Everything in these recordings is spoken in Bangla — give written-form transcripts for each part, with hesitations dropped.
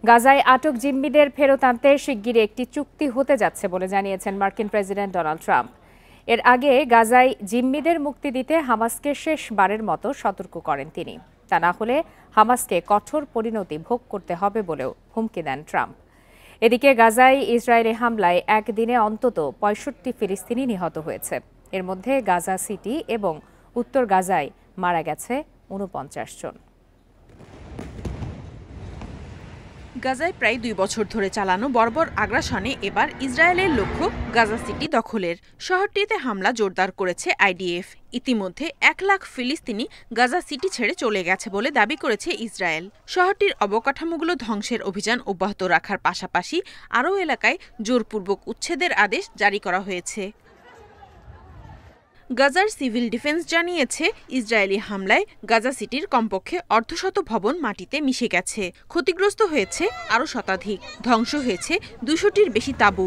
গাজায় আটক জিম্মিদের ফেরত আনতে শিগগিরই একটি চুক্তি হতে যাচ্ছে বলে জানিয়েছেন মার্কিন প্রেসিডেন্ট ডোনাল্ড ট্রাম্প। এর আগে গাজায় জিম্মিদের মুক্তি দিতে হামাসকে শেষবারের মতো সতর্ক করেন তিনি। তা না হলে হামাসকে কঠোর পরিণতি ভোগ করতে হবে বলেও হুমকি দেন ট্রাম্প। এদিকে গাজায় ইসরায়েলি হামলায় একদিনে অন্তত ৬৫ ফিলিস্তিনি নিহত হয়েছে। এর মধ্যে গাজা সিটি এবং উত্তর গাজায় মারা গেছে ৪৯ জন। গাজায় প্রায় ২ বছর ধরে চালানো বর্বর আগ্রাসনে এবার ইসরায়েলের লক্ষ্য গাজা সিটি দখলের। শহরটিতে হামলা জোরদার করেছে আইডিএফ। ইতিমধ্যে ১ লাখ ফিলিস্তিনি গাজা সিটি ছেড়ে চলে গেছে বলে দাবি করেছে ইসরায়েল। শহরটির অবকাঠামোগুলো ধ্বংসের অভিযান অব্যাহত রাখার পাশাপাশি আরও এলাকায় জোরপূর্বক উচ্ছেদের আদেশ জারি করা হয়েছে। গাজার সিভিল ডিফেন্স জানিয়েছে, ইসরায়েলি হামলায় গাজা সিটির কমপক্ষে অর্ধশত ভবন মাটিতে মিশে গেছে। ক্ষতিগ্রস্ত হয়েছে আরও শতাধিক, ধ্বংস হয়েছে ২০০টির বেশি তাঁবু।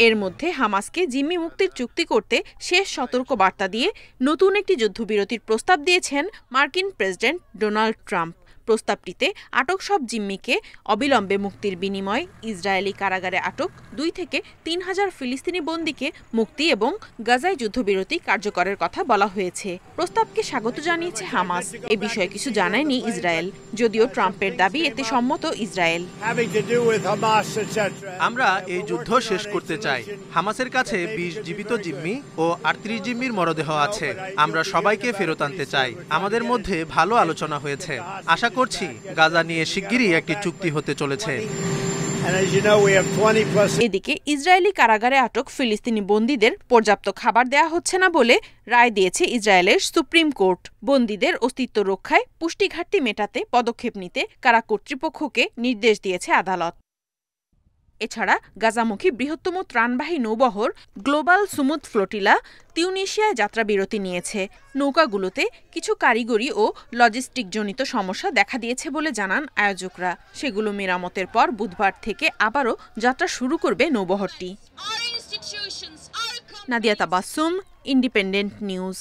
এর মধ্যে হামাসকে জিম্মি মুক্তির চুক্তি করতে শেষ সতর্ক বার্তা দিয়ে নতুন একটি যুদ্ধবিরতির প্রস্তাব দিয়েছেন মার্কিন প্রেসিডেন্ট ডোনাল্ড ট্রাম্প। প্রস্তাবটিতে আটক সব জিম্মিকে অবিলম্বে মুক্তির বিনিময়ে ইসরায়েলি কারাগারে আটক ২ থেকে ৩ হাজার ফিলিস্তিনি বন্দীকে মুক্তি এবং গাজায় যুদ্ধবিরতি কার্যকরের কথা বলা হয়েছে। প্রস্তাবকে স্বাগত জানিয়েছে হামাস। এ বিষয়ে কিছু জানায়নি ইসরায়েল, যদিও ট্রাম্পের দাবি এতে সম্মত ইসরায়েল। আমরা এই যুদ্ধ শেষ করতে চাই। হামাসের কাছে ২০ জীবিত জিম্মি ও ৩৮ জিম্মির মরদেহ আছে। আমরা সবাইকে ফেরত আনতে চাই। আমাদের মধ্যে ভালো আলোচনা হয়েছে। আশা করছি গাজা নিয়ে শিগগিরই একটি চুক্তি হতে চলেছে। এদিকে ইসরায়েলি কারাগারে আটক ফিলিস্তিনি বন্দীদের পর্যাপ্ত খাবার দেওয়া হচ্ছে না বলে রায় দিয়েছে ইসরায়েলের সুপ্রিম কোর্ট। বন্দীদের অস্তিত্ব রক্ষায় পুষ্টি ঘাটতি মেটাতে পদক্ষেপ নিতে কারা কর্তৃপক্ষকে নির্দেশ দিয়েছে আদালত। এছাড়া গাজামুখী বৃহত্তম ত্রাণবাহী নৌবহর গ্লোবাল সুমুদ ফ্লোটিলা তিউনিশিয়ায় যাত্রাবিরতি নিয়েছে। নৌকাগুলোতে কিছু কারিগরি ও লজিস্টিকজনিত সমস্যা দেখা দিয়েছে বলে জানান আয়োজকরা। সেগুলো মেরামতের পর বুধবার থেকে আবারও যাত্রা শুরু করবে নৌবহরটি। Nadia Tabassum, Independent news.